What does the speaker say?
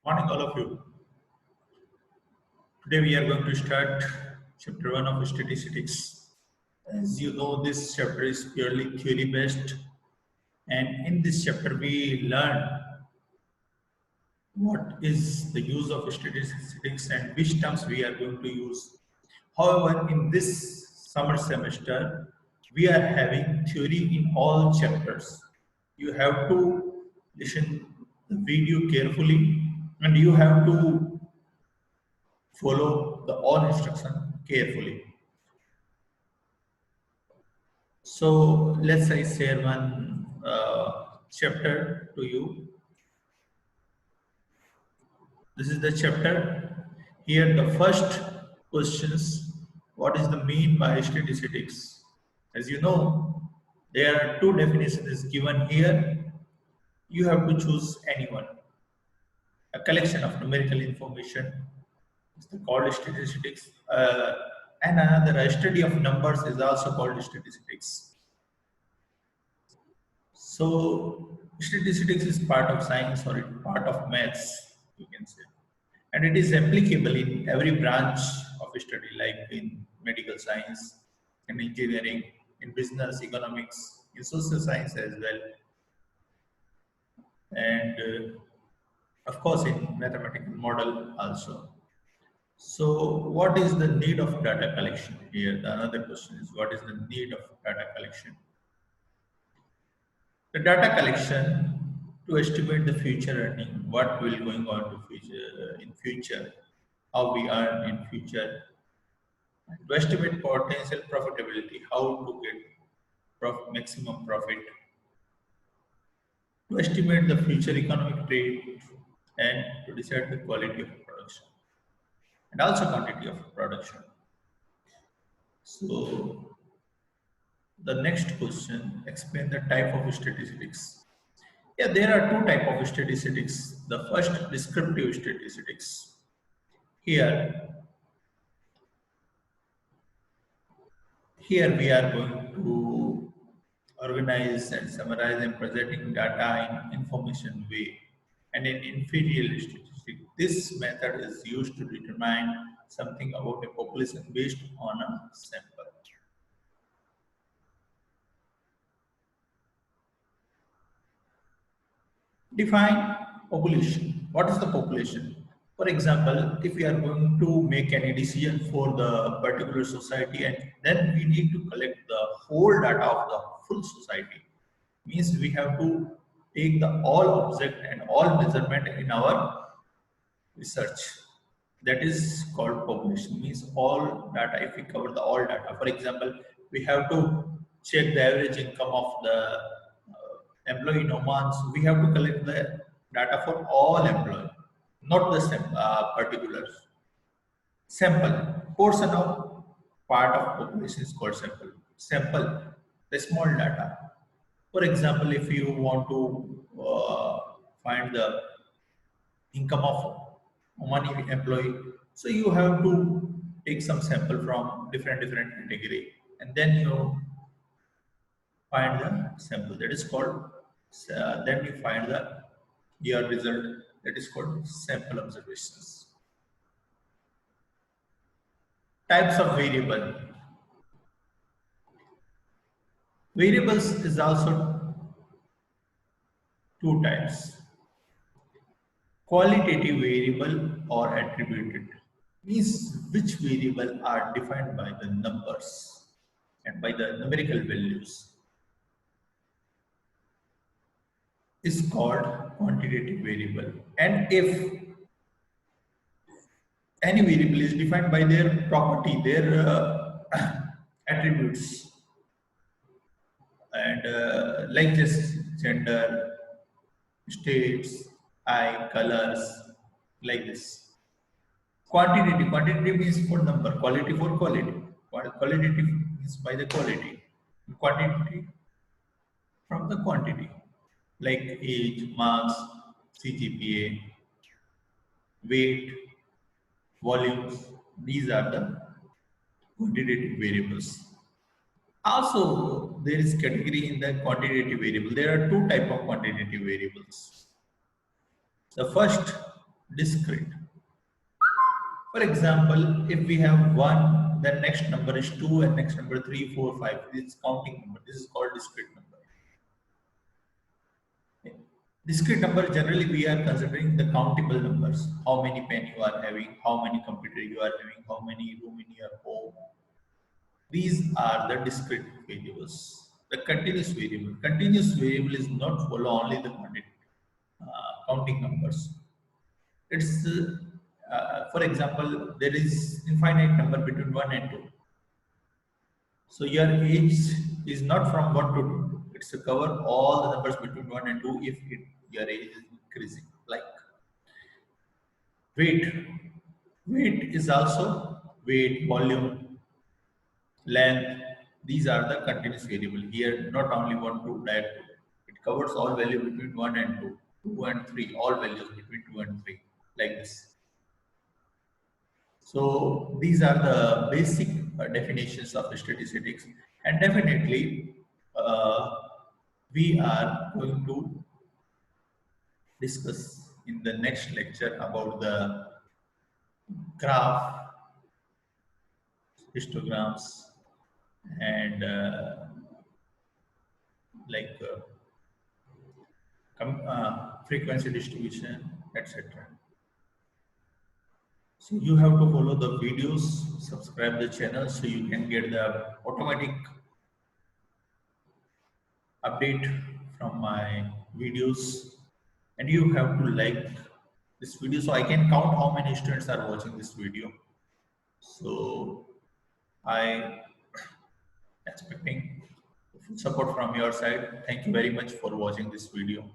Morning, all of you. Today we are going to start chapter 1 of statistics. As you know, this chapter is purely theory based, and in this chapter, we learn what is the use of statistics and which terms we are going to use. However, in this summer semester, we are having theory in all chapters. You have to listen the video carefully and you have to follow the all instruction carefully. So let's I share one chapter to you. This is the chapter. Here the first questions, what is the mean by statistics? As you know, there are two definitions given here. You have to choose any one. A collection of numerical information is called statistics. And another, a study of numbers is also called statistics. So statistics is part of science or part of maths, you can say. And it is applicable in every branch of study, like in medical science, in engineering, in business, economics, in social science as well. And of course in mathematical model also. So what is the need of data collection here? The another question is, what is the need of data collection? The data collection to estimate the future earning, what will going on to future in future, how we earn in future, and to estimate potential profitability, how to get maximum profit, to estimate the future economic rate, and to decide the quality of production and also quantity of production. So the next question, explain the type of statistics. Yeah, there are two types of statistics. The first, descriptive statistics. Here we are going to organize and summarize and presenting data in information way and in inferior statistic. This method is used to determine something about a population based on a sample. Define population. What is the population? For example, if we are going to make any decision for the particular society and then we need to collect the whole data of the full society, means we have to take the all object and all measurement in our research. That is called population, means all data. If we cover the all data, for example, we have to check the average income of the employee in Oman. So we have to collect the data for all employees, not the particulars. Sample portion of part of population is called sample. Sample, the small data. For example, if you want to find the income of Omani employee, so you have to take some sample from different category, and then you find the sample. That is called. Then you find the your result. That is called sample observations. Types of variable. Variables is also two types. Qualitative variable or attributed means which variable are defined by the numbers and by the numerical values is called quantitative variable. And if any variable is defined by their property, their attributes, and like this gender, states, eye, colors, like this. Quantitative means for number, quality for quality. Qualitative means by the quality. Quantity from the quantity, like age, marks, CGPA, weight, volumes. These are the quantitative variables. Also, there is category in the quantitative variable. There are two types of quantitative variables. The first discrete. For example, if we have 1, then next number is 2 and next number 3, 4, 5. It's counting number. This is called discrete number. Discrete number, generally we are considering the countable numbers. How many pen you are having, how many computer you are having, how many room in your home. These are the discrete variables. The continuous variable is not follow only the counting numbers. It's for example, there is infinite number between 1 and 2. So your age is not from 1 to 2. It's to cover all the numbers between 1 and 2 if your age is increasing. Like weight. Weight is also weight, volume, length. These are the continuous variable. Here, not only 1, 2, that it covers all value between 1 and 2, 2 and 3, all values between 2 and 3, like this. So these are the basic definitions of statistics, and definitely we are going to discuss in the next lecture about the graph, histograms, and like frequency distribution, etc. So you have to follow the videos, subscribe the channel so you can get the automatic update from my videos, and you have to like this video so I can count how many students are watching this video. So I expecting full support from your side. Thank you very much for watching this video.